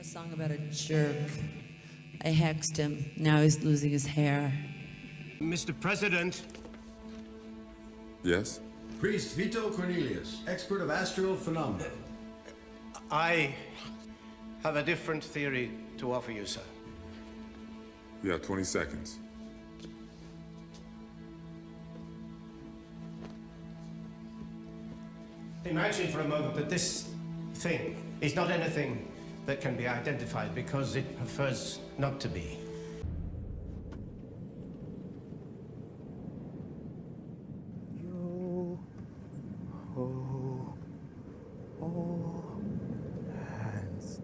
song about a jerk. I hexed him. Now he's losing his hair. Mr. President. Yes? Priest Vito Cornelius, expert of astral phenomena. I have a different theory to offer you, sir. You have 20 seconds. Imagine for a moment that this thing is not anything that can be identified because it prefers not to be. Yo ho, all hands,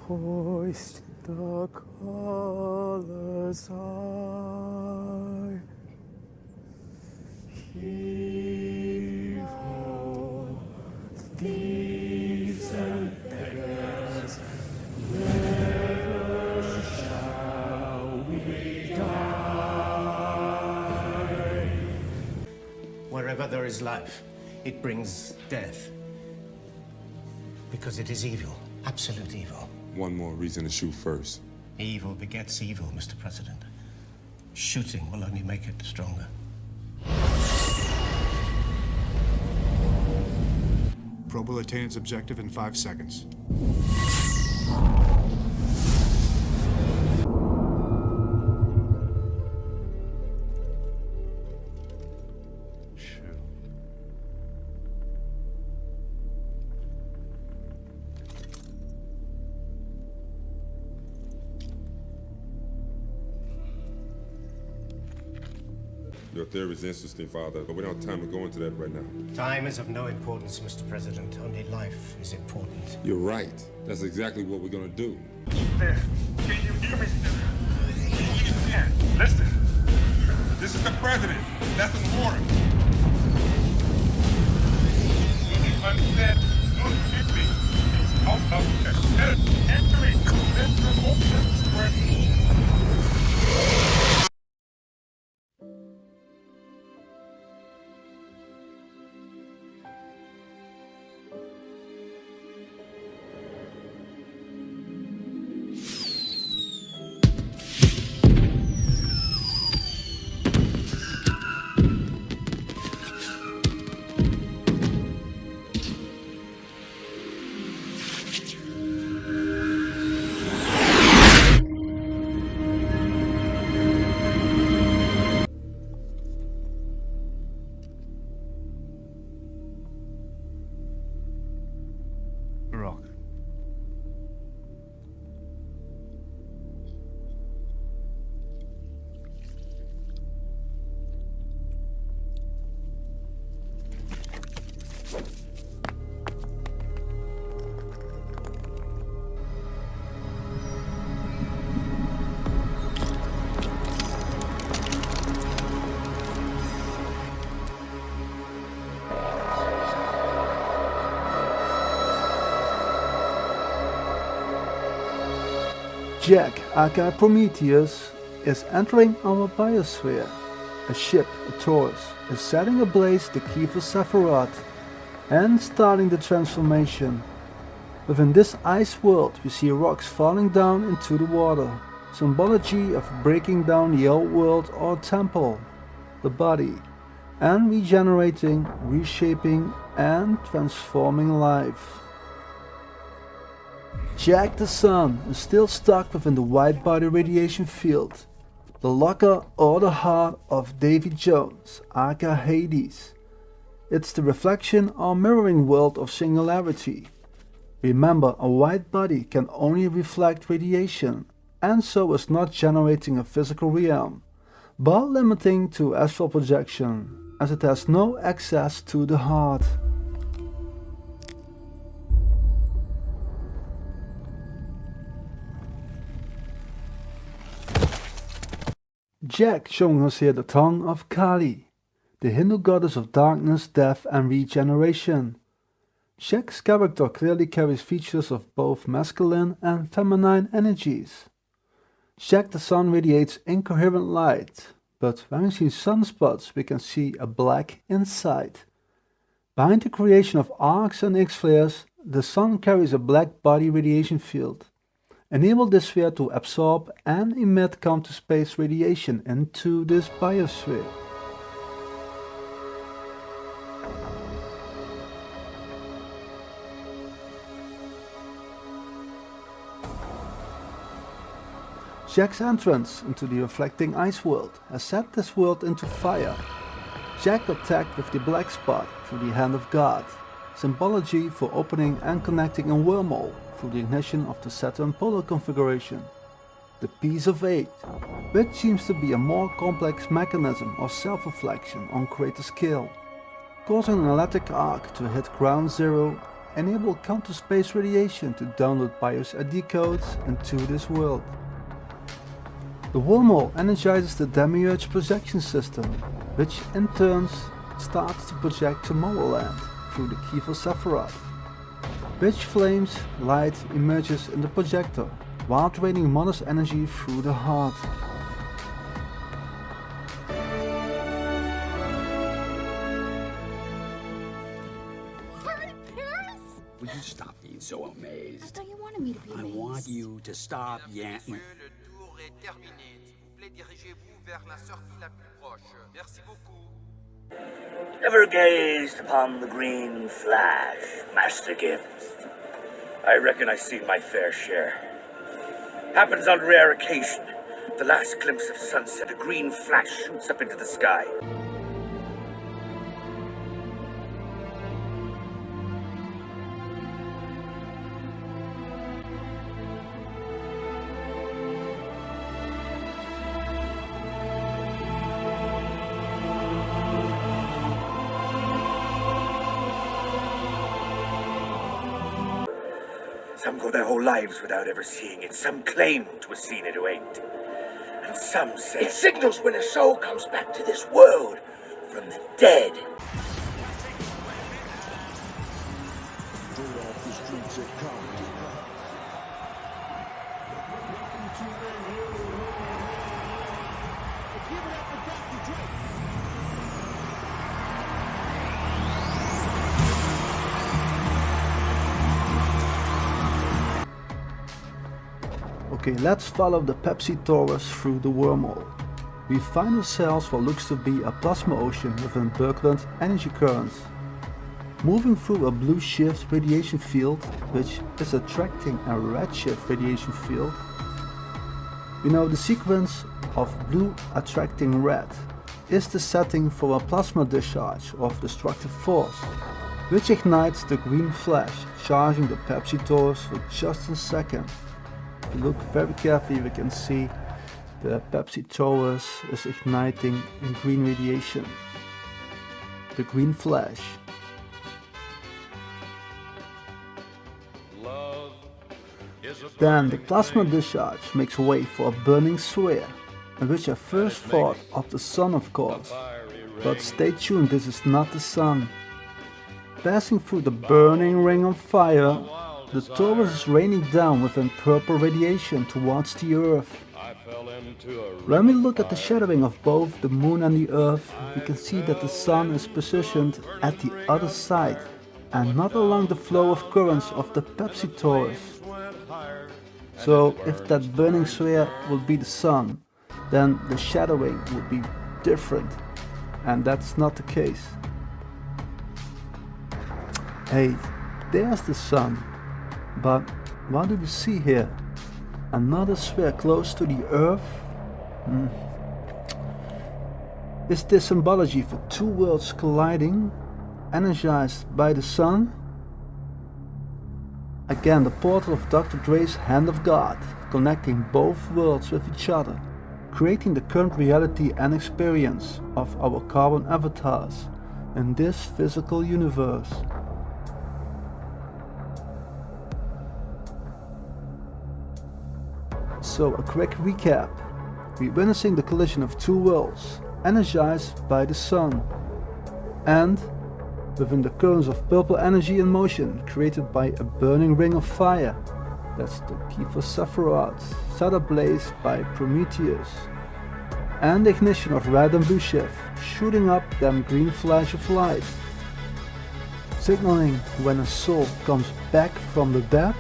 hoist the colors high. Heave ho, thieves and beggars, never shall we die. Wherever there is life, it brings death. Because it is evil, absolute evil. One more reason to shoot first. Evil begets evil, Mr. President. Shooting will only make it stronger. Probe will attain its objective in 5 seconds. Your theory is interesting, Father, but we don't have time to go into that right now. Time is of no importance, Mr. President. Only life is important. You're right. That's exactly what we're gonna do. Can you hear me still? Can you understand? Listen. This is the president. That's an order. When you understand, don't hit me. Out of there. Entering. Let's remove this square. Rock. Jack, aka Prometheus, is entering our biosphere. A ship, a Taurus, is setting ablaze the key for Sephiroth and starting the transformation. Within this ice world, we see rocks falling down into the water, symbology of breaking down the old world or temple, the body, and regenerating, reshaping, and transforming life. Jack the Sun is still stuck within the white body radiation field, the locker or the heart of Davy Jones, aka Hades. It's the reflection or mirroring world of singularity. Remember, a white body can only reflect radiation, and so is not generating a physical realm, but limiting to astral projection, as it has no access to the heart. Jack showing us here the tongue of Kali, the Hindu goddess of darkness, death and regeneration. Jack's character clearly carries features of both masculine and feminine energies. Jack the Sun radiates incoherent light, but when we see sunspots we can see a black inside. Behind the creation of arcs and X-flares the Sun carries a black body radiation field, enable this sphere to absorb and emit counter-space radiation into this biosphere. Jack's entrance into the reflecting ice world has set this world into fire. Jack attacked with the black spot through the hand of God, symbology for opening and connecting a wormhole through the ignition of the Saturn polar configuration. The Piece of 8, which seems to be a more complex mechanism of self-reflection on greater scale, causing an electric arc to hit ground zero, enable counter-space radiation to download BIOS ID codes into this world. The wormhole energizes the Demiurge projection system, which in turn starts to project Tomorrowland through the Kiefer Sephiroth, which flames light emerges in the projector while draining Mother's energy through the heart. We're in Paris? Will you stop being so I amazed? thought you wanted me to be I amazed. want you to stop yapping. Le tour est terminé. S'il vous plaît, dirigez-vous vers la sortie la plus proche. Merci beaucoup. Ever gazed upon the green flash, Master Gibbs? I reckon I've seen my fair share. Happens on rare occasion. The last glimpse of sunset, a green flash shoots up into the sky. Some go their whole lives without ever seeing it. Some claim to have seen it who ain't. And some say it signals when a soul comes back to this world from the dead. Okay, let's follow the Pepsi Taurus through the wormhole. We find ourselves what looks to be a plasma ocean within Birkeland energy currents. Moving through a blue shift radiation field, which is attracting a redshift radiation field. We know the sequence of blue attracting red is the setting for a plasma discharge of destructive force, which ignites the green flash, charging the Pepsi Taurus for just a second. If you look very carefully, we can see the Pepsi Taurus is igniting in green radiation, the green flash. Then the plasma discharge makes way for a burning sphere, in which I first thought of the sun, of course, but stay tuned, this is not the sun. Passing through the burning ring of fire, the Taurus is raining down within purple radiation towards the Earth. When we look at the shadowing of both the Moon and the Earth, we can see that the Sun is positioned at the other side and not along the flow of currents of the Pepsi Taurus. So if that burning sphere would be the Sun, then the shadowing would be different, and that's not the case. Hey, there's the Sun. But what do we see here? Another sphere close to the Earth? Is this symbology for two worlds colliding, energized by the Sun? Again, the portal of Dr. Dre's Hand of God, connecting both worlds with each other, creating the current reality and experience of our carbon avatars in this physical universe. So a quick recap. We're witnessing the collision of two worlds, energized by the Sun, and within the currents of purple energy in motion created by a burning ring of fire. That's the Kiefer Sephiroth, set ablaze by Prometheus, and the ignition of red and blue shift, shooting up them green flash of light. signaling when a soul comes back from the dead.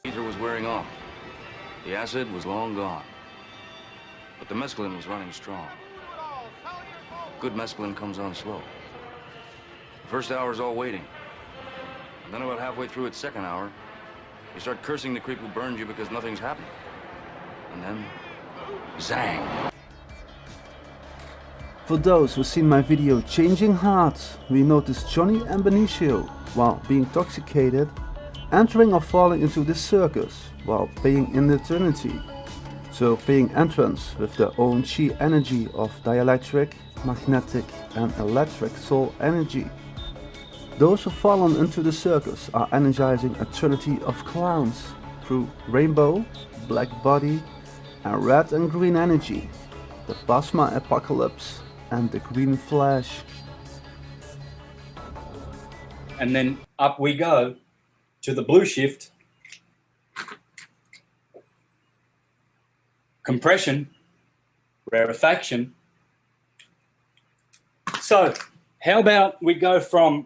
Ether was wearing off. The acid was long gone. But the mescaline was running strong. Good mescaline comes on slow. The first hour is all waiting. And then about halfway through its second hour, you start cursing the creep who burned you because nothing's happened. And then, zang. For those who've seen my video Changing Hearts, we noticed Johnny and Benicio, while being intoxicated, entering or falling into this circus while paying in eternity. So paying entrance with their own chi energy of dielectric, magnetic and electric soul energy. Those who've fallen into the circus are energizing a trinity of clowns through rainbow, black body and red and green energy, the Basma Apocalypse and the Green Flash. And then up we go to the blue shift, compression, rarefaction. So how about we go from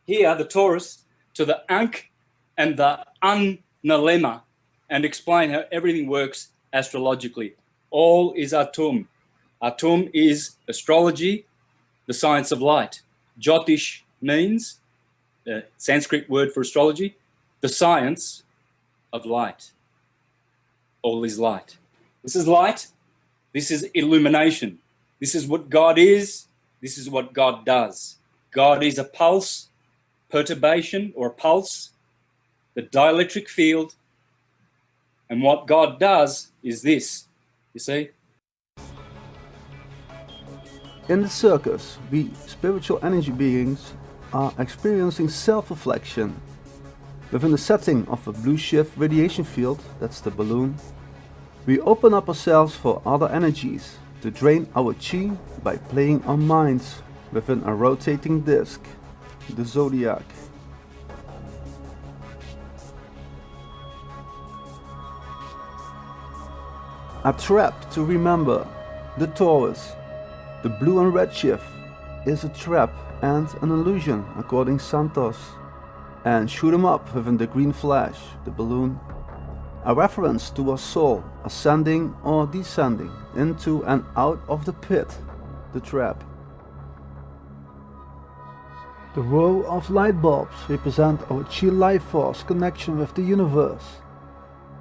here, the Taurus, to the Ankh and the An-Nalema, and explain how everything works astrologically. All is Atum. Atum is astrology, the science of light. Jyotish means, the Sanskrit word for astrology, the science of light. All is light. This is light. This is illumination. This is what God is. This is what God does. God is a pulse, perturbation or a pulse, the dielectric field. And what God does is this, you see? In the circus, we spiritual energy beings are experiencing self-reflection. Within the setting of a blue shift radiation field, that's the balloon, we open up ourselves for other energies to drain our chi by playing our minds within a rotating disc, the zodiac. A trap to remember, the Taurus. The blue and red shift is a trap and an illusion according Santos. And shoot 'em up within the green flash, the balloon. A reference to our soul ascending or descending into and out of the pit, the trap. The row of light bulbs represent our chi life force connection with the universe.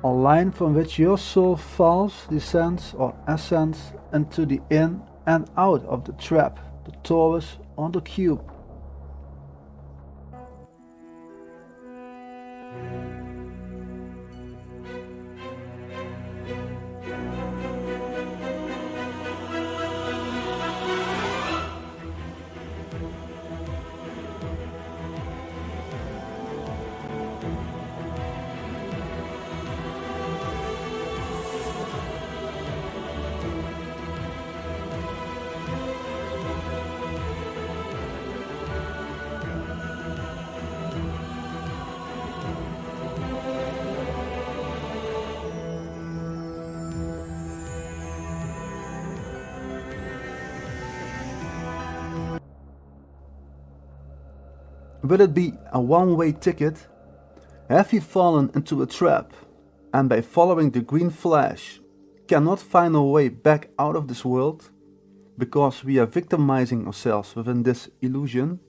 A line from which your soul falls, descends or ascends into the in and out of the trap, the torus or the cube. Will it be a one-way ticket? Have you fallen into a trap and by following the green flash cannot find our way back out of this world because we are victimizing ourselves within this illusion?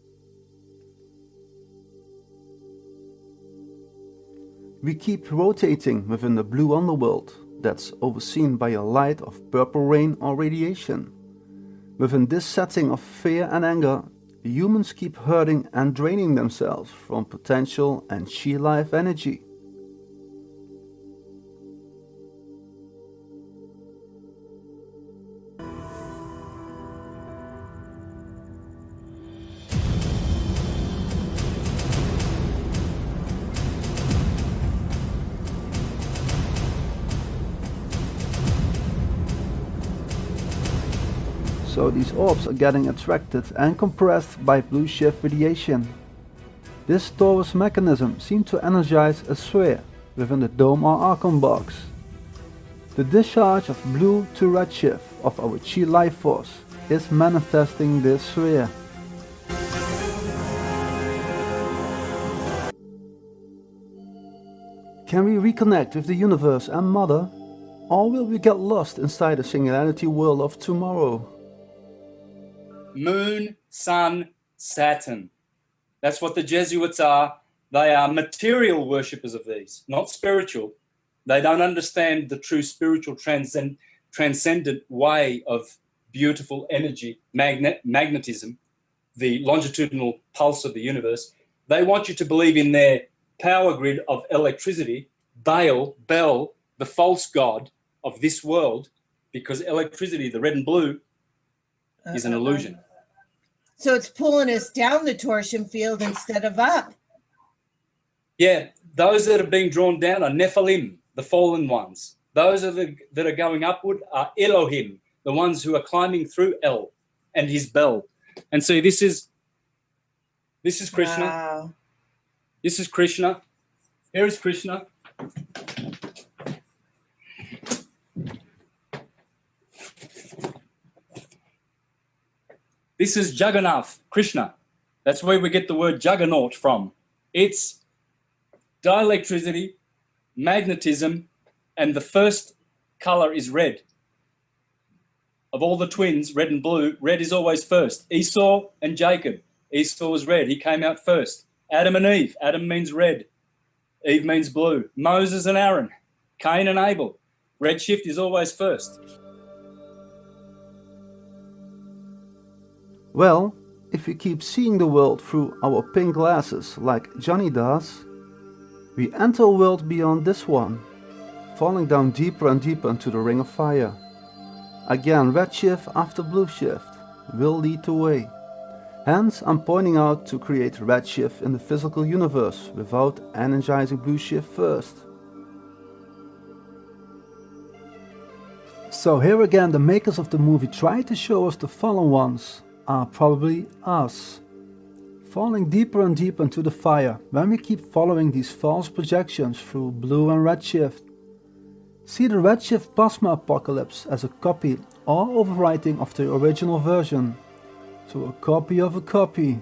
We keep rotating within the blue underworld that's overseen by a light of purple rain or radiation. Within this setting of fear and anger, humans keep hurting and draining themselves from potential and chi life energy. so these orbs are getting attracted and compressed by blue shift radiation. This torus mechanism seemed to energize a sphere within the dome or Archon box. The discharge of blue to redshift of our Chi life force is manifesting this sphere. Can we reconnect with the universe and Mother? Or will we get lost inside the singularity world of tomorrow? Moon, Sun, Saturn. That's what the Jesuits are. They are material worshippers of these, not spiritual. They don't understand the true spiritual transcendent way of beautiful energy, magnetism, the longitudinal pulse of the universe. They want you to believe in their power grid of electricity, Baal, Bel, the false god of this world, because electricity, the red and blue, is an illusion. So it's pulling us down the torsion field instead of up. Yeah, those that are being drawn down are Nephilim, the fallen ones. Those that are going upward are Elohim, the ones who are climbing through El and his bell. And see, this is Krishna. Wow. This is Krishna. Here is Krishna. This is Jagannath, Krishna. That's where we get the word juggernaut from. It's dielectricity, magnetism, and the first color is red. Of all the twins, red and blue, red is always first. Esau and Jacob. Esau was red. He came out first. Adam and Eve. Adam means red. Eve means blue. Moses and Aaron. Cain and Abel. Redshift is always first. Well, if we keep seeing the world through our pink glasses like Johnny does, we enter a world beyond this one, falling down deeper and deeper into the ring of fire. Again, redshift after blue shift will lead the way. Hence, I'm pointing out to create redshift in the physical universe without energizing blue shift first. So here again, the makers of the movie try to show us the fallen ones are probably us, falling deeper and deeper into the fire when we keep following these false projections through blue and redshift. See the redshift plasma apocalypse as a copy or overwriting of the original version. So a copy of a copy.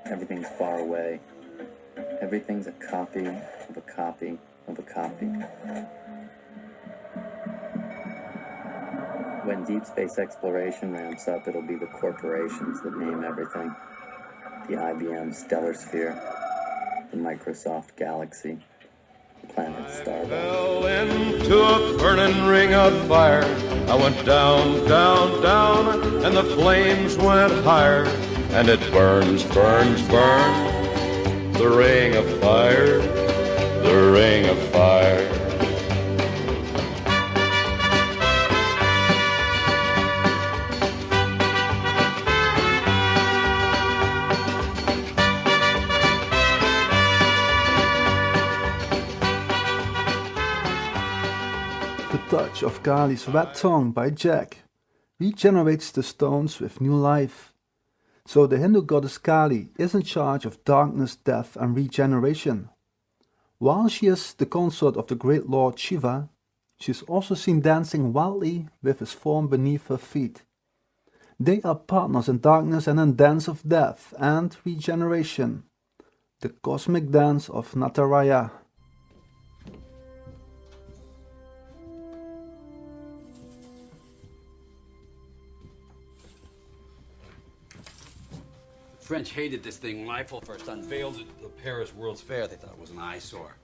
Everything's far away. Everything's a copy of a copy of a copy. When deep space exploration ramps up, it'll be the corporations that name everything. The IBM Stellar Sphere, the Microsoft Galaxy, Planet Starbucks. Fell into a burning ring of fire. I went down, down, down, and the flames went higher. And it burns, burns, burns. The ring of fire, the ring of fire. The touch of Kali's red tongue by Jack regenerates the stones with new life. So the Hindu goddess Kali is in charge of darkness, death and regeneration. While she is the consort of the great lord Shiva, she is also seen dancing wildly with his form beneath her feet. They are partners in darkness and in dance of death and regeneration, the cosmic dance of Nataraya. The French hated this thing when Eiffel first unveiled it at the Paris World's Fair. They thought it was an eyesore.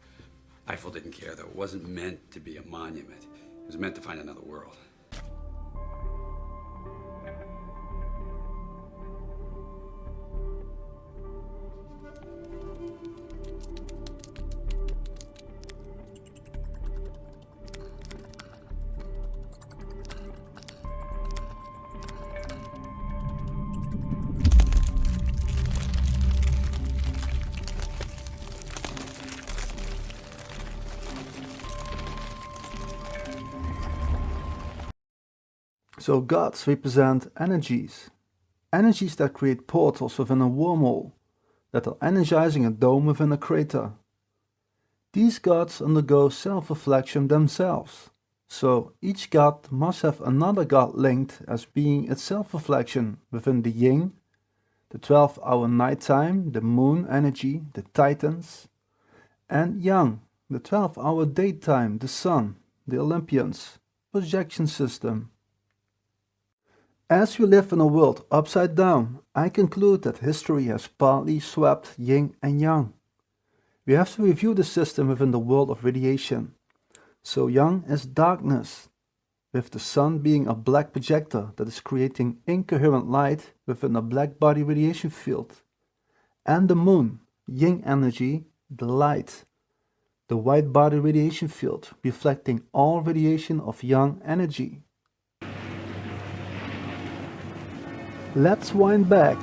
Eiffel didn't care, though. It wasn't meant to be a monument. It was meant to find another world. So gods represent energies. Energies that create portals within a wormhole, that are energizing a dome within a crater. These gods undergo self-reflection themselves, so each god must have another god linked as being its self-reflection within the yin, the 12-hour nighttime, the moon energy, the titans, and yang, the 12-hour daytime, the sun, the Olympians, projection system. As we live in a world upside down, I conclude that history has partly swept yin and yang. We have to review the system within the world of radiation. So yang is darkness, with the sun being a black projector that is creating incoherent light within a black body radiation field. And the moon, yin energy, the light, the white body radiation field, reflecting all radiation of yang energy. Let's wind back.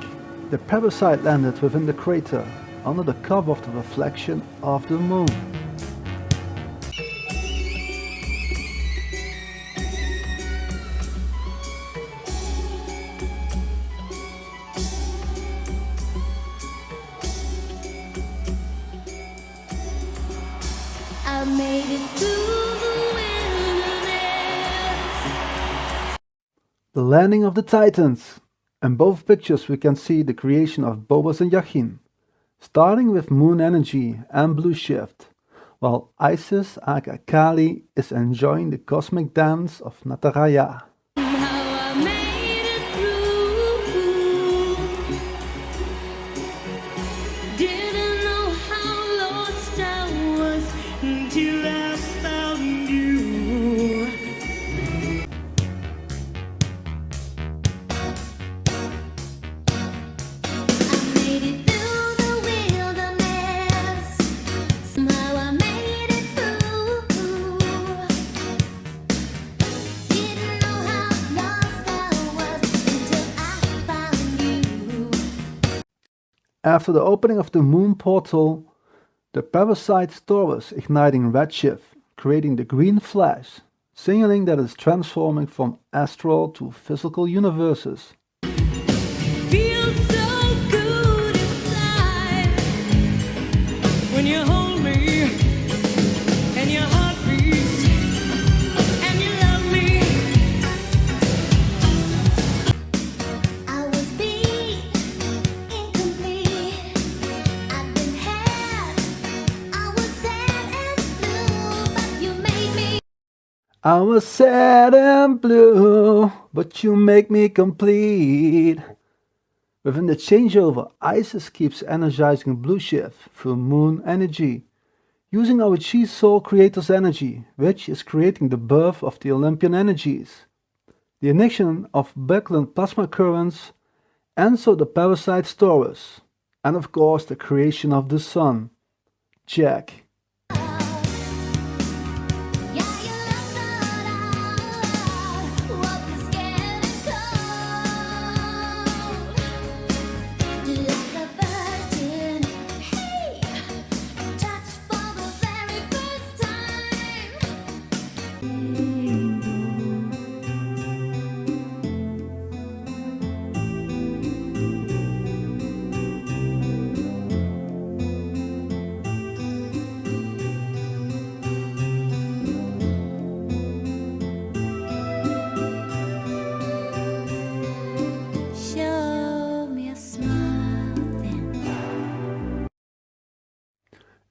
The parasite landed within the crater, under the cover of the reflection of the moon. I made it through the wilderness. The landing of the Titans. In both pictures we can see the creation of Phobos and Yachin, starting with moon energy and blue shift, while Isis aka Kali is enjoying the cosmic dance of Nataraya. How I made it through. Didn't know how lost I was until I found you. After the opening of the moon portal, the parasite Taurus igniting redshift, creating the green flash, signaling that it's transforming from astral to physical universes. Feels so good inside when you hold me and your heart beats and you love me. I was beat, incomplete. I've been had. I was sad and blue, but you made me. I was sad and blue, but you make me complete. Within the changeover, Isis keeps energizing blue shift through moon energy, using our Chi Soul Creator's energy, which is creating the birth of the Olympian energies, the ignition of background plasma currents, and so the parasite Taurus, and of course the creation of the sun, Jack.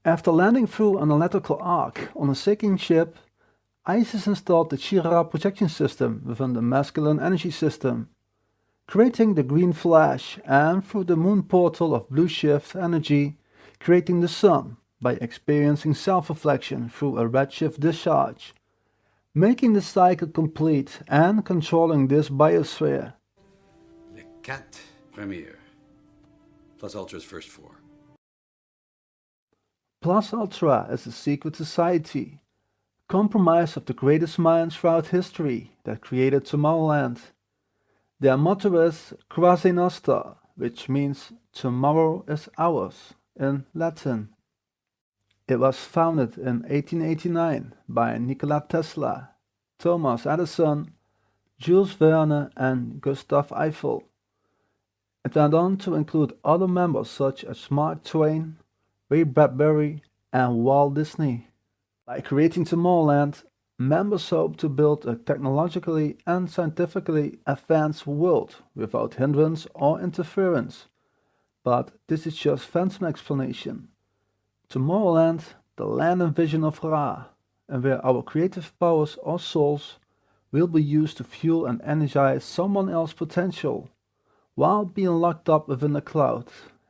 After landing through an electrical arc on a sinking ship, Isis installed the Chirara projection system within the masculine energy system, creating the green flash, and through the moon portal of blue shift energy, creating the sun by experiencing self-reflection through a redshift discharge, making the cycle complete and controlling this biosphere. Le 4 Premier, plus Ultra's first 4. Plus Ultra is a secret society, comprised of the greatest minds throughout history that created Tomorrowland. Their motto is Quasi Nostra, which means tomorrow is ours in Latin. It was founded in 1889 by Nikola Tesla, Thomas Edison, Jules Verne, and Gustav Eiffel. It went on to include other members such as Mark Twain, Ray Bradbury, and Walt Disney. By creating Tomorrowland, members hope to build a technologically and scientifically advanced world without hindrance or interference. But this is just fancy explanation. Tomorrowland, the land and vision of Ra, and where our creative powers or souls will be used to fuel and energize someone else's potential, while being locked up within a cloud,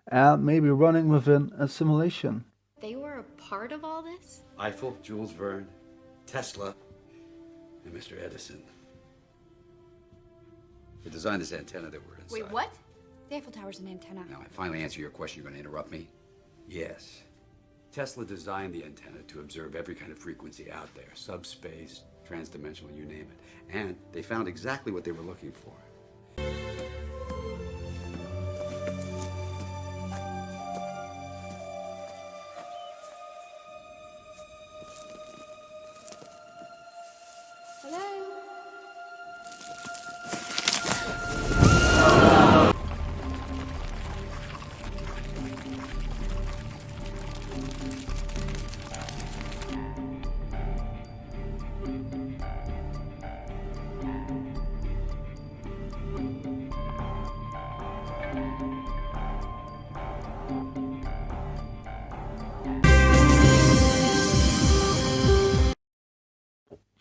and maybe running within a simulation. They were a part of all this? Eiffel, Jules Verne, Tesla, and Mr. Edison. They designed this antenna that we're inside. Wait, what? The Eiffel Tower's an antenna. Now, I finally answer your question. You're going to interrupt me? Yes. Tesla designed the antenna to observe every kind of frequency out there. Subspace, transdimensional, you name it. And they found exactly what they were looking for.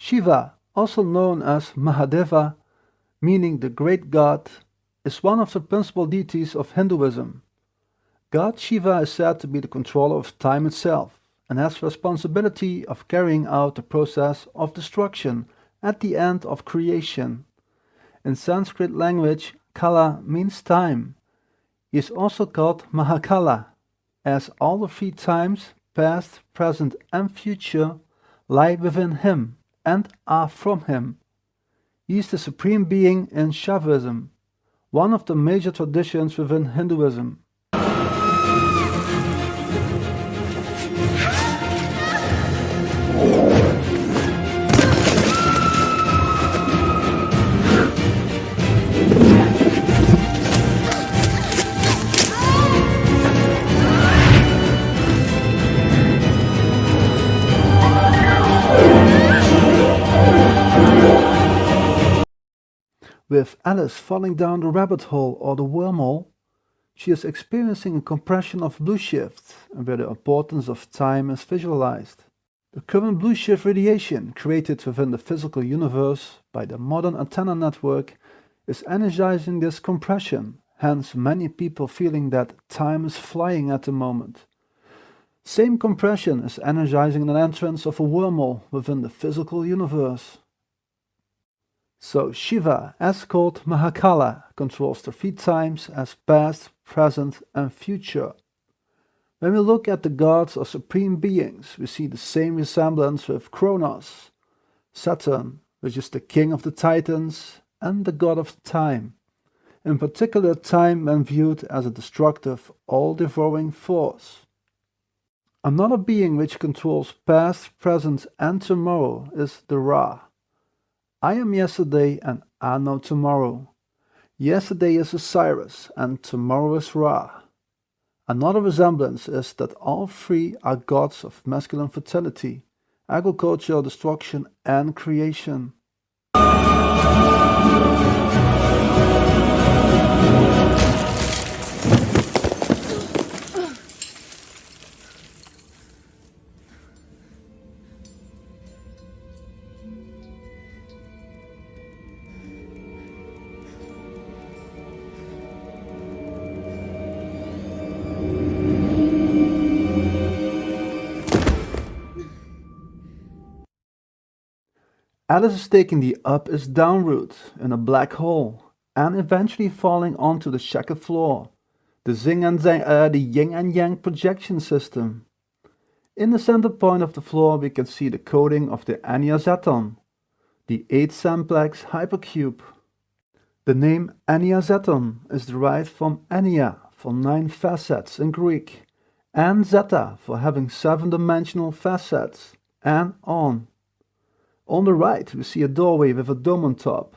Shiva, also known as Mahadeva, meaning the great god, is one of the principal deities of Hinduism. God Shiva is said to be the controller of time itself and has responsibility of carrying out the process of destruction at the end of creation. In Sanskrit language, Kala means time. He is also called Mahakala, as all the three times, past, present and future, lie within him and are from him. He is the supreme being in Shaivism, one of the major traditions within Hinduism. With Alice falling down the rabbit hole or the wormhole, she is experiencing a compression of blue shift, where the importance of time is visualized. The current blue shift radiation created within the physical universe by the modern antenna network is energizing this compression, hence many people feeling that time is flying at the moment. Same compression is energizing an entrance of a wormhole within the physical universe. So Shiva, as called Mahakala, controls the three times as past, present and future. When we look at the gods or supreme beings, we see the same resemblance with Kronos, Saturn, which is the king of the Titans and the god of time. In particular, time when viewed as a destructive, all-devouring force. Another being which controls past, present and tomorrow is the Ra. I am yesterday and I know tomorrow. Yesterday is Osiris and tomorrow is Ra. Another resemblance is that all three are gods of masculine fertility, agricultural destruction and creation. Alice is taking the up is down route in a black hole and eventually falling onto the checkered floor, the the yin and yang projection system. In the center point of the floor we can see the coding of the Enya Zeton, the 8-simplex hypercube. The name Enya Zeton is derived from Enya for 9 facets in Greek, and zeta for having 7-dimensional facets, and on. On the right we see a doorway with a dome on top.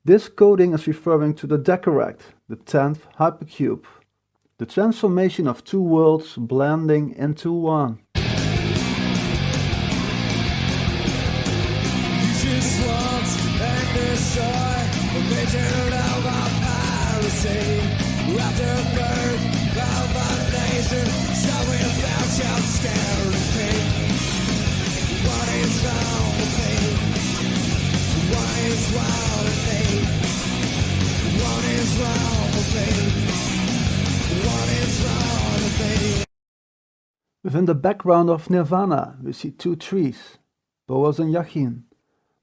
This coding is referring to the Decaract, the 10th hypercube, the transformation of two worlds blending into one. Within the background of Nirvana, we see two trees, Boaz and Yachin,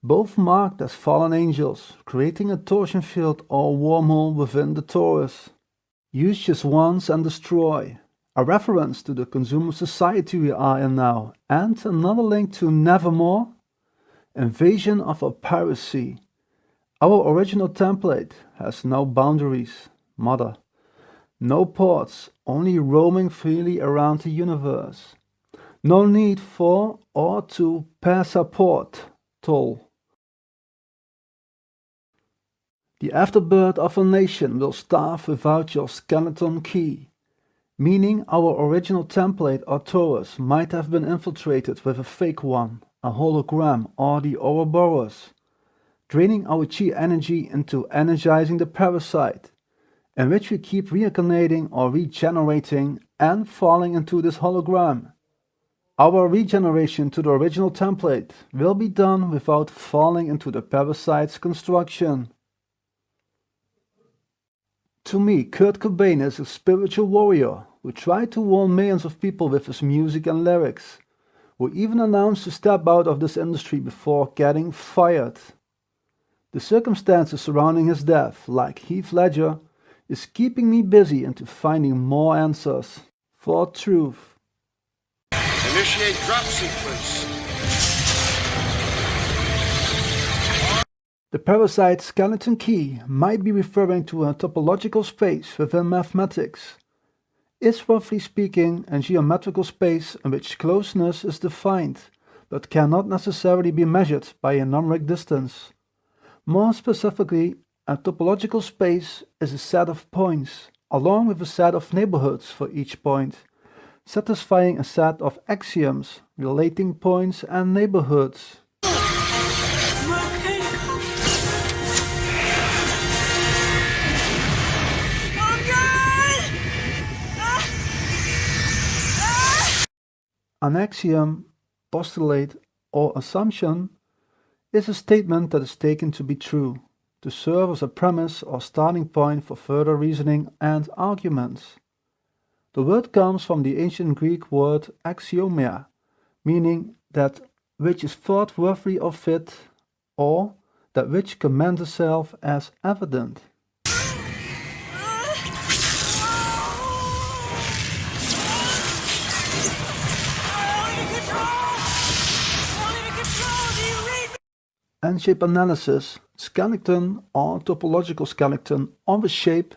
both marked as fallen angels, creating a torsion field or wormhole within the torus. Use just once and destroy, a reference to the consumer society we are in now, and another link to Nevermore, invasion of a piracy. Our original template has no boundaries, Mother. No ports, only roaming freely around the universe. No need for or to passport, toll. The afterbirth of a nation will starve without your skeleton key, meaning our original template or torus might have been infiltrated with a fake one, a hologram or the Ouroboros, draining our chi energy into energizing the parasite, in which we keep reincarnating or regenerating and falling into this hologram. Our regeneration to the original template will be done without falling into the parasite's construction. To me, Kurt Cobain is a spiritual warrior who tried to warn millions of people with his music and lyrics, who even announced to step out of this industry before getting fired. The circumstances surrounding his death, like Heath Ledger, is keeping me busy into finding more answers for truth. Initiate drop sequence. The parasite skeleton key might be referring to a topological space within mathematics. It's roughly speaking a geometrical space in which closeness is defined, but cannot necessarily be measured by a numeric distance. More specifically, a topological space is a set of points, along with a set of neighborhoods for each point, satisfying a set of axioms relating points and neighborhoods. An axiom, postulate, or assumption is a statement that is taken to be true, to serve as a premise or starting point for further reasoning and arguments. The word comes from the ancient Greek word axiomia, meaning that which is thought worthy of fit, or that which commends itself as evident. N-shape analysis, skeleton or topological skeleton of a shape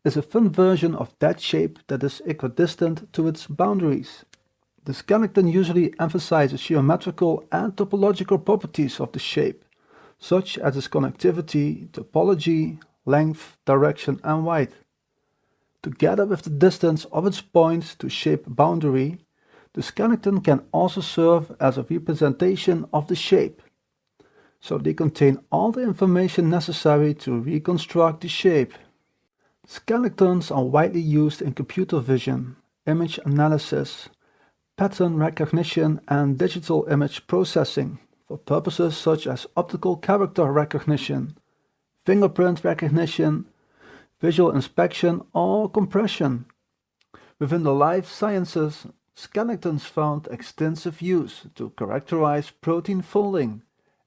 is a thin version of that shape that is equidistant to its boundaries. The skeleton usually emphasizes geometrical and topological properties of the shape, such as its connectivity, topology, length, direction and height. Together with the distance of its points to shape boundary, the skeleton can also serve as a representation of the shape. So they contain all the information necessary to reconstruct the shape. Skeletons are widely used in computer vision, image analysis, pattern recognition and digital image processing for purposes such as optical character recognition, fingerprint recognition, visual inspection or compression. Within the life sciences, skeletons found extensive use to characterize protein folding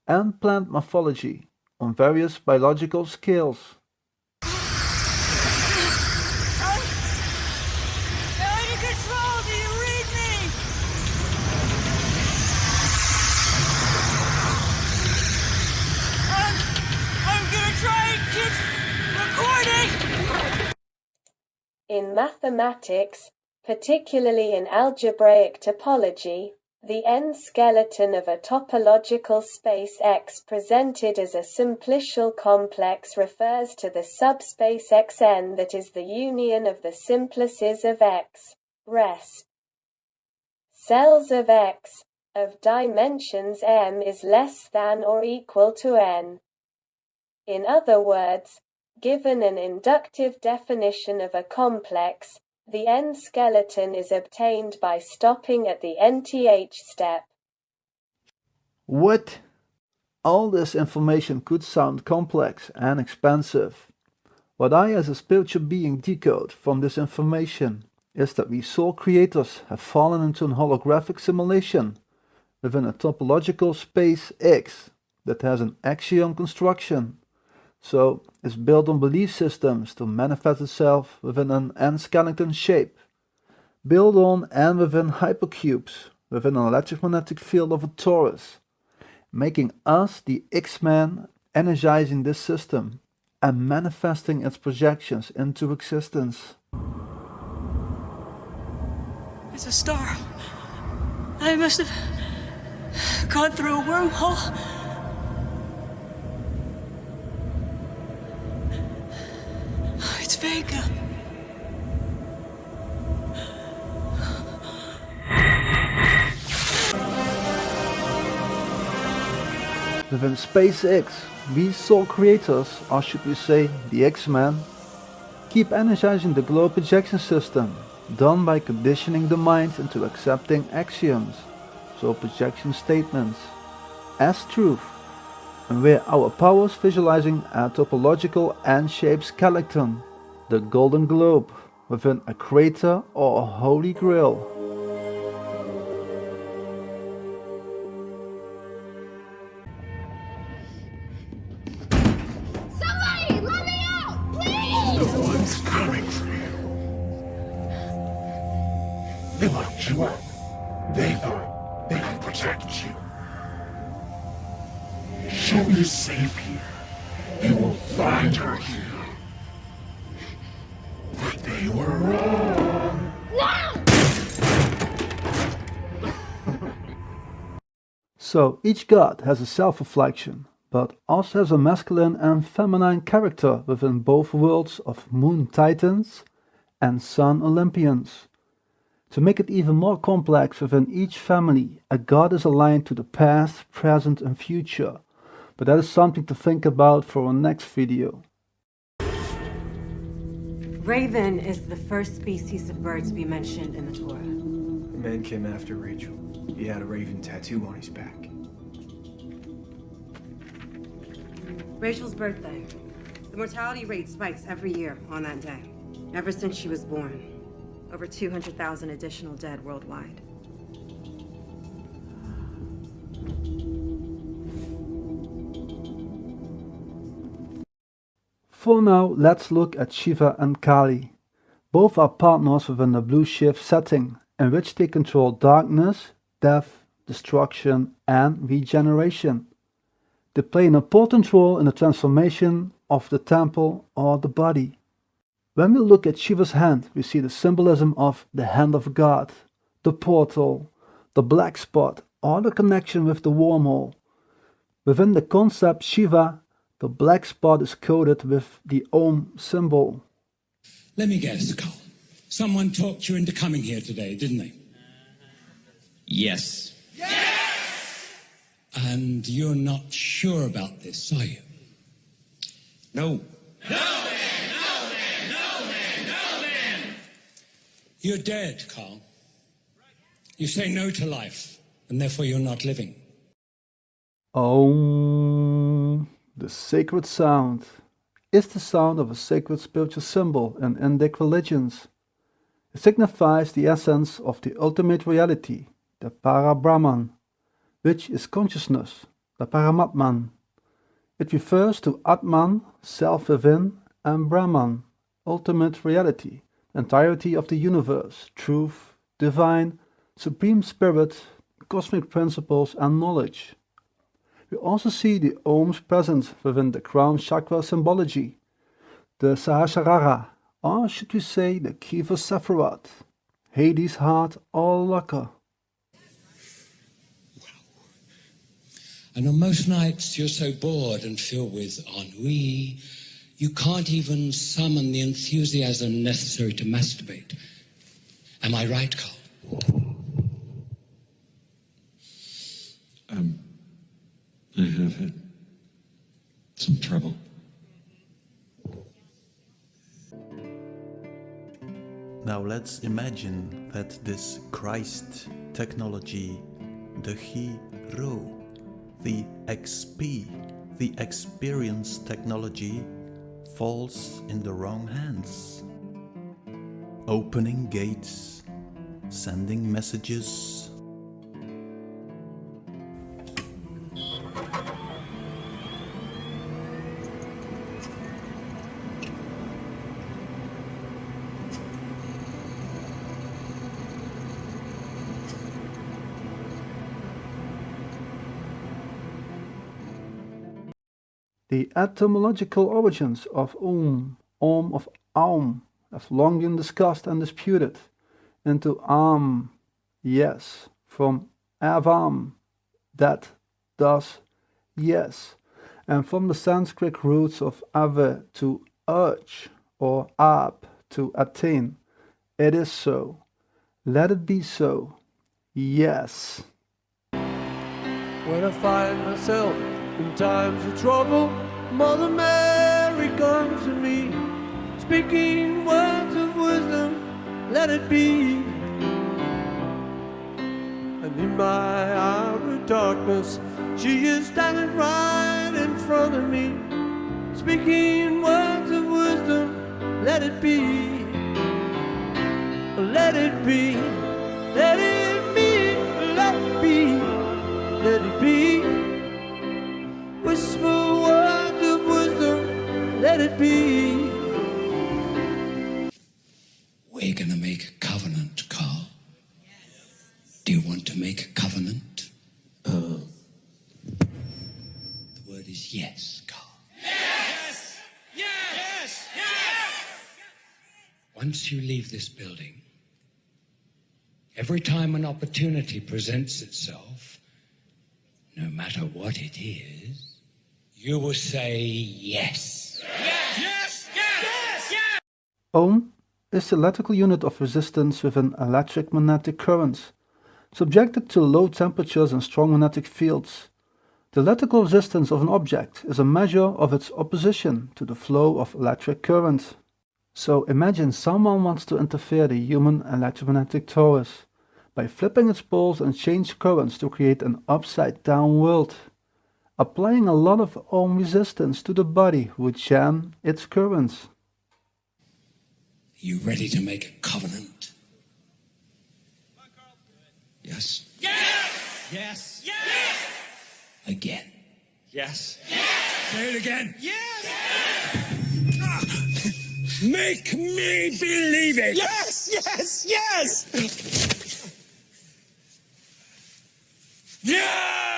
and plant morphology on various biological scales. In mathematics, particularly in algebraic topology, The N-skeleton of a topological space X presented as a simplicial complex refers to the subspace Xn that is the union of the simplices of X, res. Cells of X, of dimensions m is less than or equal to n. In other words, given an inductive definition of a complex, the N-skeleton is obtained by stopping at the nth step. What? All this information could sound complex and expensive. What I as a spiritual being decode from this information is that we soul creators have fallen into an holographic simulation within a topological space X that has an axiom construction, so is built on belief systems to manifest itself within an N-skeleton shape, built on and within hypercubes within an electromagnetic field of a torus, making us the X-Men, energizing this system and manifesting its projections into existence. It's a star. I must have gone through a wormhole. It's Vega. Within SpaceX, we soul creators, or should we say the X-Men, keep energizing the globe projection system, done by conditioning the mind into accepting axioms, so projection statements, as truth, and where our powers visualizing a topological N-shaped skeleton, the golden globe, within a crater or a holy grail. Somebody, let me out, please! No one's coming for you. They locked you up. They thought they could protect you. She'll be safe here. You will find her here. But they were wrong. So each god has a self-reflection, but also has a masculine and feminine character within both worlds of moon titans and sun Olympians. To make it even more complex within each family, a god is aligned to the past, present and future, but that is something to think about for our next video. Raven is the first species of bird to be mentioned in the Torah. The man came after Rachel. He had a raven tattoo on his back. Rachel's birthday. The mortality rate spikes every year on that day, ever since she was born. Over 200,000 additional dead worldwide. For now, let's look at Shiva and Kali. Both are partners within the Blue Shift setting, in which they control darkness, death, destruction, and regeneration. They play an important role in the transformation of the temple or the body. When we look at Shiva's hand, we see the symbolism of the hand of God, the portal, the black spot, or the connection with the wormhole. Within the concept Shiva, the black spot is coded with the Om symbol. Let me guess, Carl. Someone talked you into coming here today, didn't they? Yes. Yes! And you're not sure about this, are you? No. You're dead, Carl. You say no to life, and therefore you're not living. Om, the sacred sound, is the sound of a sacred spiritual symbol in Indic religions. It signifies the essence of the ultimate reality, the Para-Brahman, which is consciousness, the Paramatman. It refers to Atman, self within, and Brahman, ultimate reality, entirety of the universe, truth, divine, supreme spirit, cosmic principles and knowledge. We also see the Oms present within the crown chakra symbology, the Sahasrara, or should we say the Kiefer Sephiroth, Hades' heart or Laka. And on most nights you're so bored and filled with ennui, you can't even summon the enthusiasm necessary to masturbate. Am I right, Carl? I have had some trouble. Now let's imagine that this Christ technology, the hero, the XP, the experience technology, falls in the wrong hands. Opening gates, sending messages. The etymological origins of of Aum, have long been discussed and disputed. Into Am, yes, from Avam, that, thus, yes, and from the Sanskrit roots of Ave to urge, or Ab to attain. It is so. Let it be so. Yes. When I find myself in times of trouble, Mother Mary comes to me, speaking words of wisdom, let it be. And in my hour of darkness, she is standing right in front of me, speaking words of wisdom, let it be. Let it be, let it be, let it be, let it be. Whisper words of wisdom, let it be. We're gonna make a covenant, Carl. Do you want to make a covenant? The word is yes, Carl. Yes! Yes! Yes! Once you leave this building, every time an opportunity presents itself, no matter what it is, you will say yes. Yes! Yes! Yes! Yes! Ohm is the electrical unit of resistance within electric magnetic currents, subjected to low temperatures and strong magnetic fields. The electrical resistance of an object is a measure of its opposition to the flow of electric current. So imagine someone wants to interfere the human electromagnetic torus by flipping its poles and change currents to create an upside-down world. Applying a lot of ohm resistance to the body would jam its currents. You ready to make a covenant? Yes? Yes! Yes! Yes! Again. Yes! Say it again! Yes! Make me believe it! Yes! Yes! Yes! Yeah!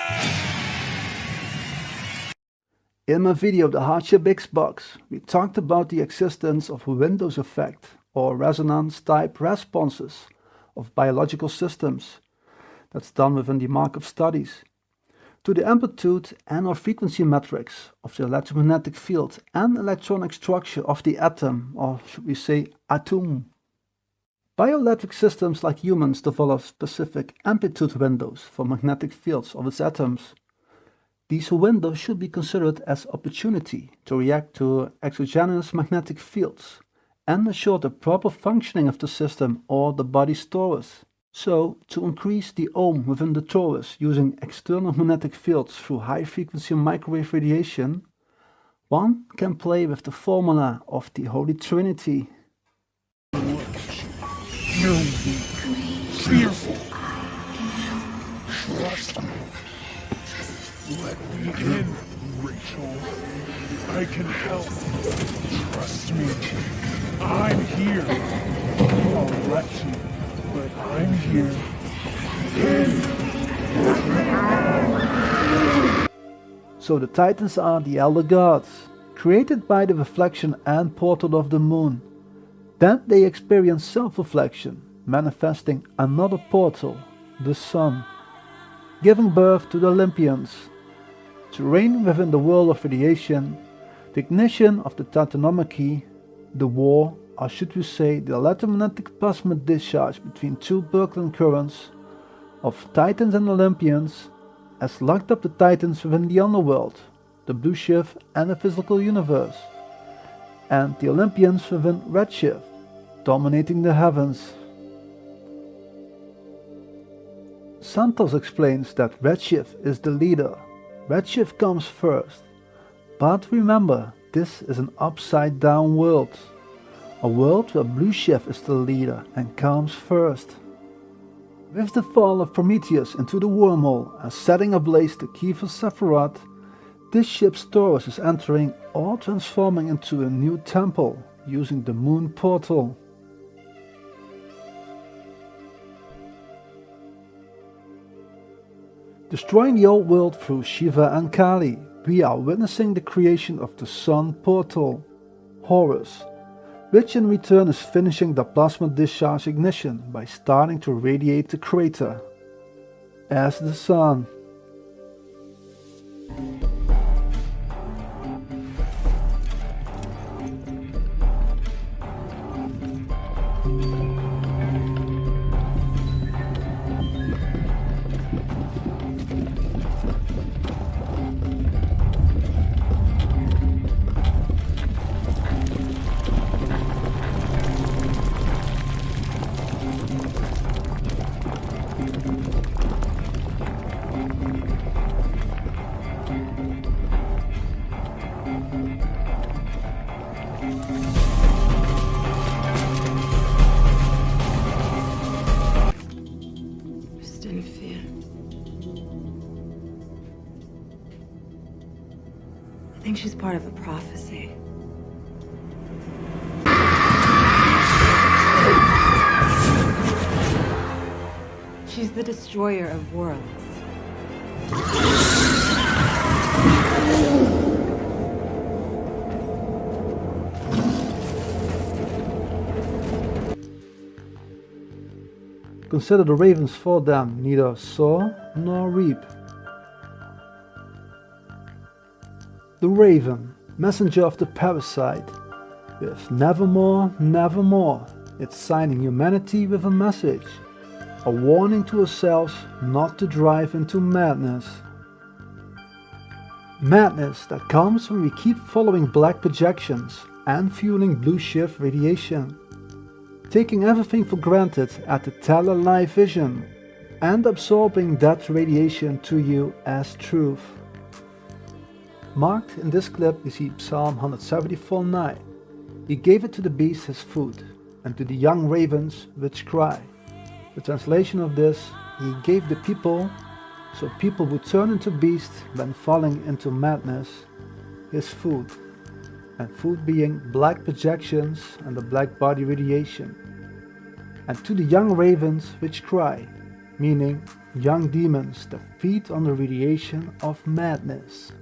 In my video The Hardship Xbox, we talked about the existence of Windows effect or resonance type responses of biological systems. That's done within the Markov studies. To the amplitude and or frequency metrics of the electromagnetic field and electronic structure of the atom, or should we say atom. Bioelectric systems like humans develop specific amplitude windows for magnetic fields of its atoms. These windows should be considered as opportunity to react to exogenous magnetic fields and assure the proper functioning of the system or the body's torus. So, to increase the ohm within the torus using external magnetic fields through high-frequency microwave radiation, one can play with the formula of the Holy Trinity. Fearful. Trust me. Let me in, Rachel. I can help. Trust me. I'm here. I'll let you, but I'm here. So the Titans are the elder gods, created by the reflection and portal of the moon. Then they experience self-reflection, manifesting another portal, the sun, giving birth to the Olympians. to reign within the world of radiation, the ignition of the Titanomachy, the war, or should we say the electromagnetic plasma discharge between two Birkeland currents of Titans and Olympians, has locked up the Titans within the underworld, the Blue Shift and the physical universe, and the Olympians within Redshift, dominating the heavens. Santos explains that Redshift is the leader. Redshift comes first. But remember, this is an upside down world. A world where Blue Shift is the leader and comes first. With the fall of Prometheus into the wormhole and setting ablaze the key for Sephiroth, this ship's Taurus is entering or transforming into a new temple using the moon portal. Destroying the old world through Shiva and Kali, we are witnessing the creation of the Sun portal, Horus, which in return is finishing the plasma discharge ignition by starting to radiate the crater as the Sun. Just didn't fear. I think she's part of a prophecy. She's the destroyer of worlds. Consider the ravens for them neither sow nor reap. The raven, messenger of the parasite, with nevermore, nevermore, it's signing humanity with a message, a warning to ourselves not to drive into madness. Madness that comes when we keep following black projections and fueling blue shift radiation, taking everything for granted at the tele-live vision and absorbing that radiation to you as truth. Marked in this clip we see Psalm 174:9. He gave it to the beast his food, and to the young ravens which cry. The translation of this, he gave the people, so people would turn into beasts when falling into madness, his food, and food being black projections and the black body radiation. And to the young ravens which cry, meaning young demons that feed on the radiation of madness.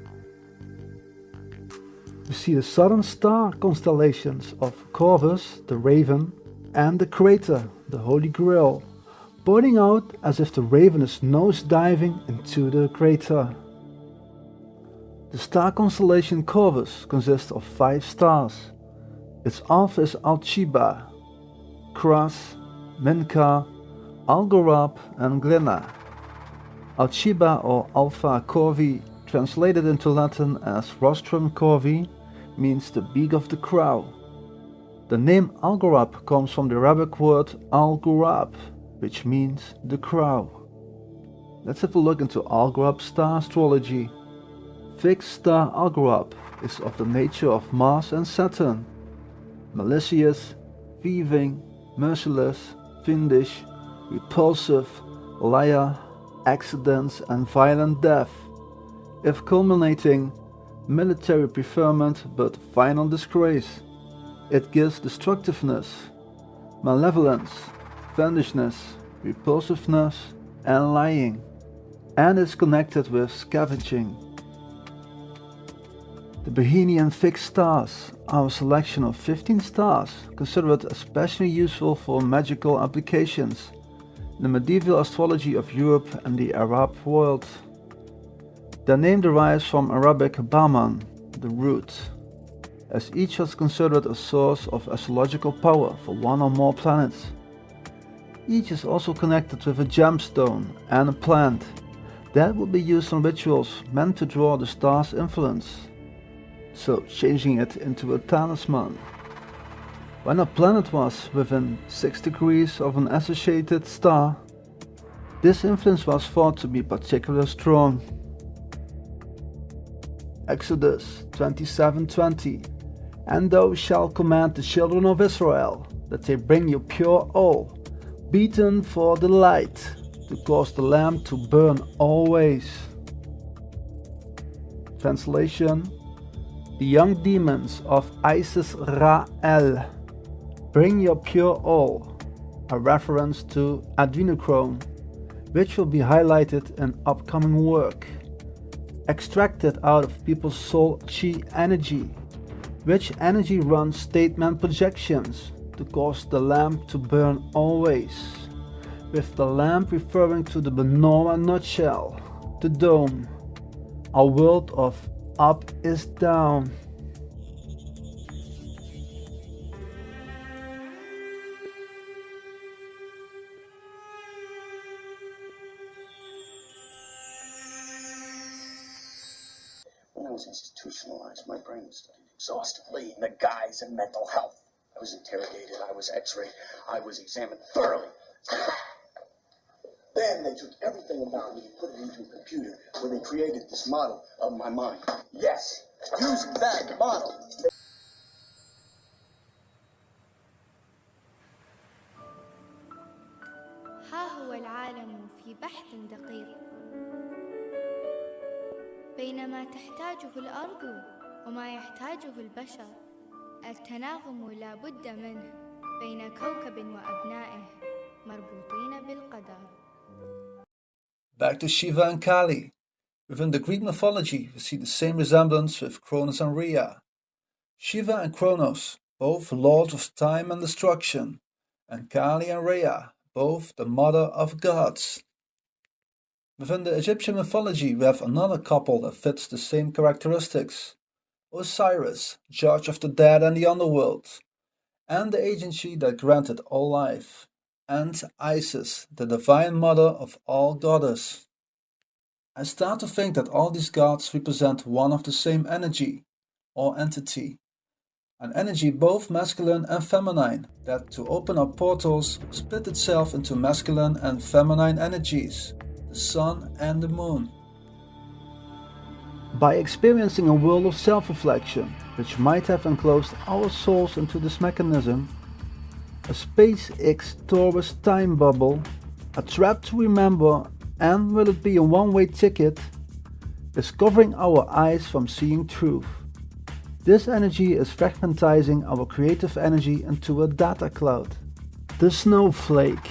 We see the southern star constellations of Corvus, the raven, and the crater, the Holy Grail, pointing out as if the raven is nose diving into the crater. The star constellation Corvus consists of 5 stars. Its alpha is Alciba, Cras, Minka, Algorab and Glenna. Alciba or Alpha Corvi, translated into Latin as Rostrum Corvi, means the beak of the crow. The name Algorab comes from the Arabic word Al-Ghurab, which means the crow. Let's have a look into Algorab star astrology. Fixed star Algorab is of the nature of Mars and Saturn. Malicious, thieving, merciless, fiendish, repulsive, liar, accidents and violent death. If culminating, military preferment but final disgrace. It gives destructiveness, malevolence, fiendishness, repulsiveness and lying, and is connected with scavenging. The Bohemian fixed stars are a selection of 15 stars considered especially useful for magical applications in the medieval astrology of Europe and the Arab world. Their name derives from Arabic Baman, the root, as each was considered a source of astrological power for one or more planets. Each is also connected with a gemstone and a plant that would be used in rituals meant to draw the star's influence, so changing it into a talisman. When a planet was within 6 degrees of an associated star, this influence was thought to be particularly strong. Exodus 27:20. And thou shalt command the children of Israel that they bring you pure oil, beaten for the light, to cause the lamp to burn always. Translation: The young demons of Isis Ra-El, bring your pure oil, a reference to adrenochrome, which will be highlighted in upcoming work. Extracted out of people's soul chi energy, which energy runs statement projections to cause the lamp to burn always, with the lamp referring to the menorah nutshell, the dome, a world of up is down. When I was institutionalized, my brain was studied exhaustively in the guise of mental health. I was interrogated, I was x-rayed, I was examined thoroughly. Then they took everything about me and put it into a computer where they created this model of my mind. Yes, using that model. ها هو العالم في بحث دقيق بين ما تحتاجه الأرض وما يحتاجه البشر. التناغم لا بد منه بين كوكب وأبنائه مربوطين بالقدر. Back to Shiva and Kali. Within the Greek mythology, we see the same resemblance with Cronus and Rhea. Shiva and Kronos, both lords of time and destruction, and Kali and Rhea, both the mother of gods. Within the Egyptian mythology, we have another couple that fits the same characteristics. Osiris, judge of the dead and the underworld, and the agency that granted all life, and Isis, the divine mother of all goddess. I start to think that all these gods represent one of the same energy, or entity, an energy both masculine and feminine, that to open up portals split itself into masculine and feminine energies, the sun and the moon. By experiencing a world of self-reflection, which might have enclosed our souls into this mechanism, a SpaceX Taurus time bubble, a trap to remember, and will it be a one-way ticket, is covering our eyes from seeing truth. This energy is fragmentizing our creative energy into a data cloud. The snowflake.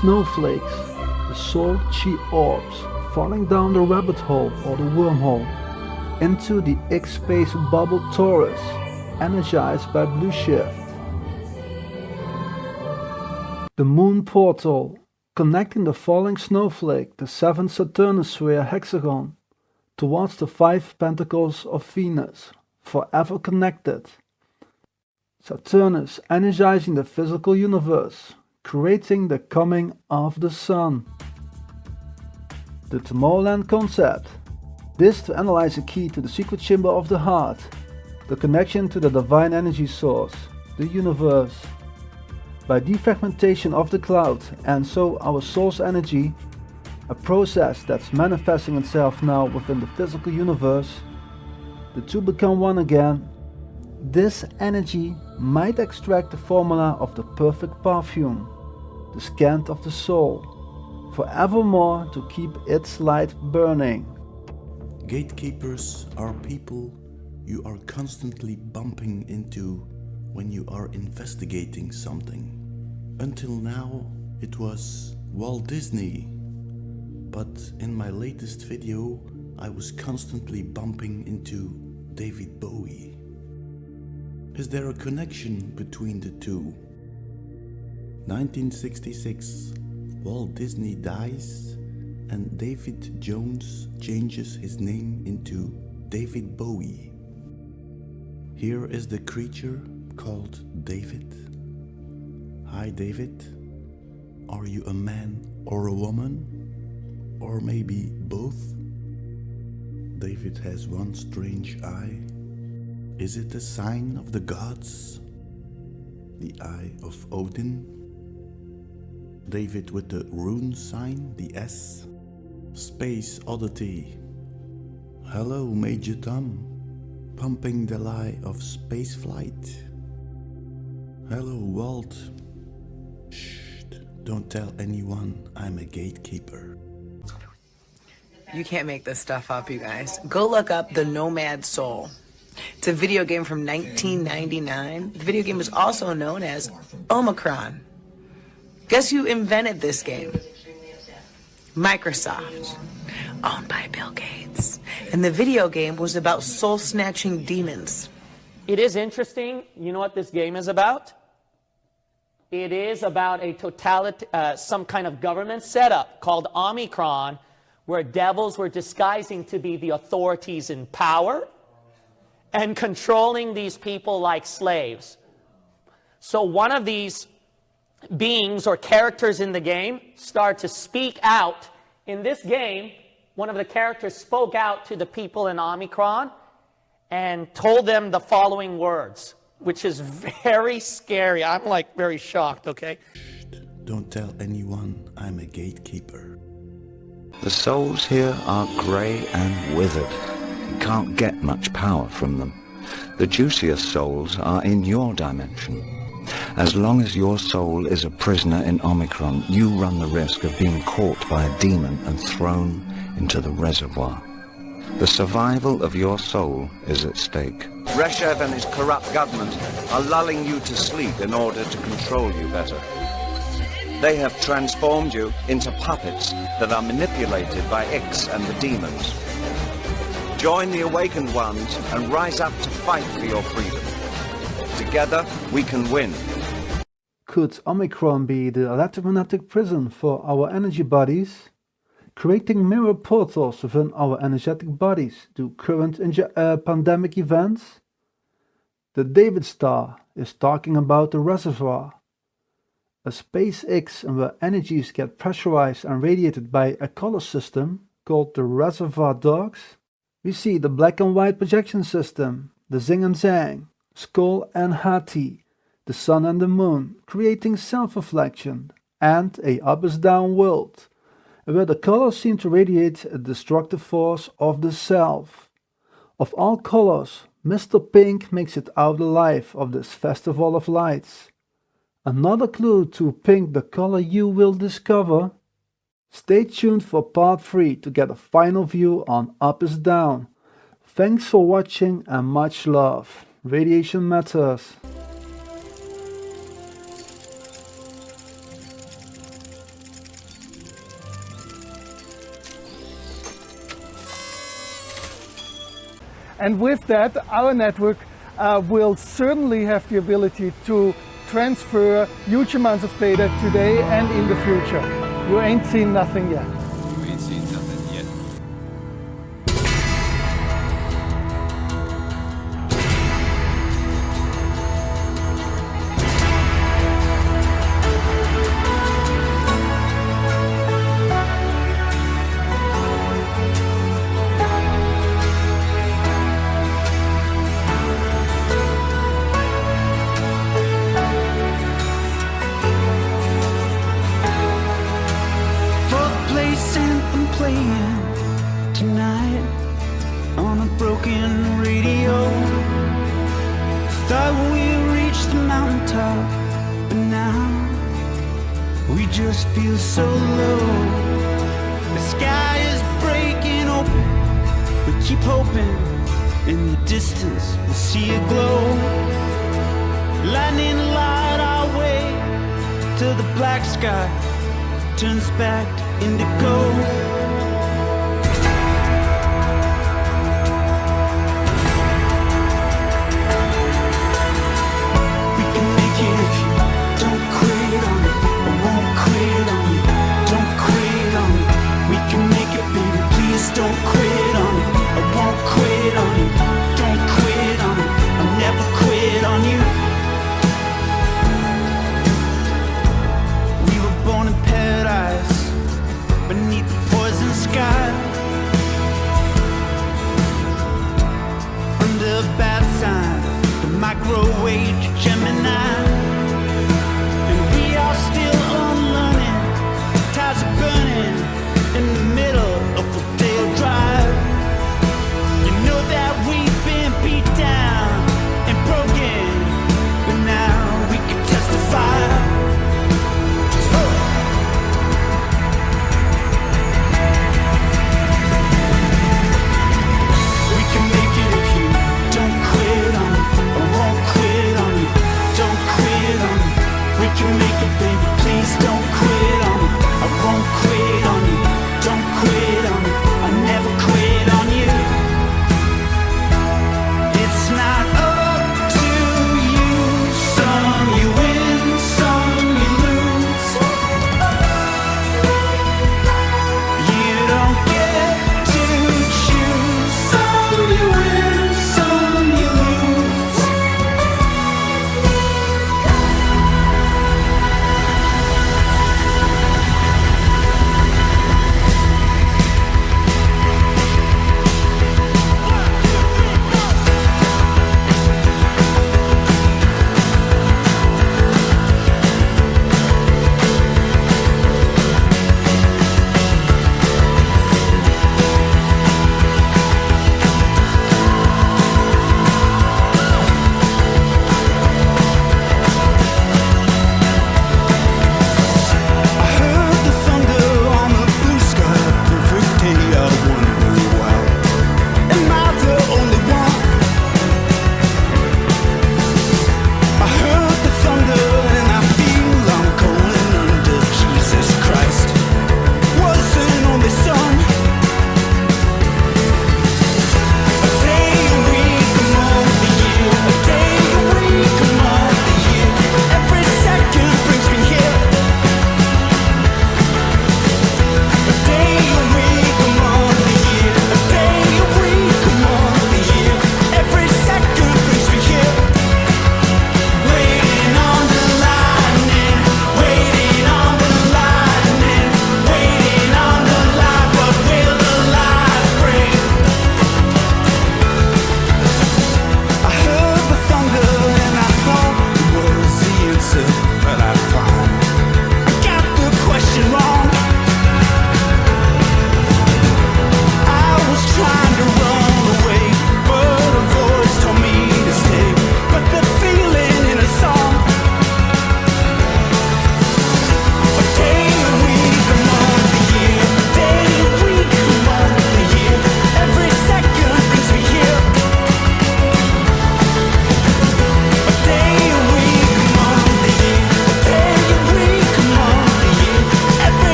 Snowflakes, the soul chi orbs, falling down the rabbit hole or the wormhole into the X-Space bubble Taurus, energized by Blue Shift. The moon portal, connecting the falling snowflake, the 7th Saturnus sphere hexagon, towards the 5 pentacles of Venus, forever connected. Saturnus energizing the physical universe, creating the coming of the sun. The Tomorrowland concept, this to analyze the key to the secret chamber of the heart, the connection to the divine energy source, the universe. By defragmentation of the cloud, and so our soul's energy, a process that's manifesting itself now within the physical universe, the two become one again. This energy might extract the formula of the perfect perfume, the scent of the soul, forevermore to keep its light burning. Gatekeepers are people you are constantly bumping into when you are investigating something. Until now, it was Walt Disney, but in my latest video, I was constantly bumping into David Bowie. Is there a connection between the two? 1966, Walt Disney dies and David Jones changes his name into David Bowie. Here is the creature called David. Hi David, are you a man or a woman? Or maybe both? David has one strange eye. Is it a sign of the gods? The eye of Odin? David with the rune sign, the S? Space oddity. Hello, Major Tom. Pumping the lie of space flight. Hello, Walt. Shh, don't tell anyone I'm a gatekeeper. You can't make this stuff up, you guys. Go look up The Nomad Soul. It's a video game from 1999. The video game is also known as Omicron. Guess who invented this game? Microsoft, owned by Bill Gates. And the video game was about soul-snatching demons. It is interesting. You know what this game is about? It is about a some kind of government setup called Omicron, where devils were disguising to be the authorities in power and controlling these people like slaves. So one of these beings or characters in the game start to speak out. In this game, one of the characters spoke out to the people in Omicron and told them the following words, which is very scary. I'm like very shocked, okay? Don't tell anyone I'm a gatekeeper. The souls here are grey and withered. You can't get much power from them. The juiciest souls are in your dimension. As long as your soul is a prisoner in Omicron, you run the risk of being caught by a demon and thrown into the reservoir. The survival of your soul is at stake. Reshev and his corrupt government are lulling you to sleep in order to control you better. They have transformed you into puppets that are manipulated by X and the demons. Join the awakened ones and rise up to fight for your freedom. Together, we can win. Could Omicron be the electromagnetic prison for our energy bodies? Creating mirror portals within our energetic bodies to current pandemic events? The David Star is talking about the reservoir, a SpaceX where energies get pressurized and radiated by a color system called the Reservoir Dogs. We see the black and white projection system, the Xing and Zhang, Skull and Hati, the sun and the moon, creating self-reflection, and a up-is-down world, where the colors seem to radiate a destructive force of the self. Of all colors, Mr. Pink makes it out alive of this festival of lights. Another clue to pink the color you will discover. Stay tuned for part 3 to get a final view on Up is Down. Thanks for watching and much love. Radiation matters. And with that, our network will certainly have the ability to transfer huge amounts of data today and in the future. You ain't seen nothing yet. You ain't seen nothing yet. Tonight on a broken radio, thought we reached the mountaintop, but now we just feel so low. The sky is breaking open, we keep hoping in the distance we'll see a glow. Lightning light our way till the black sky turns back to indigo. don't quit.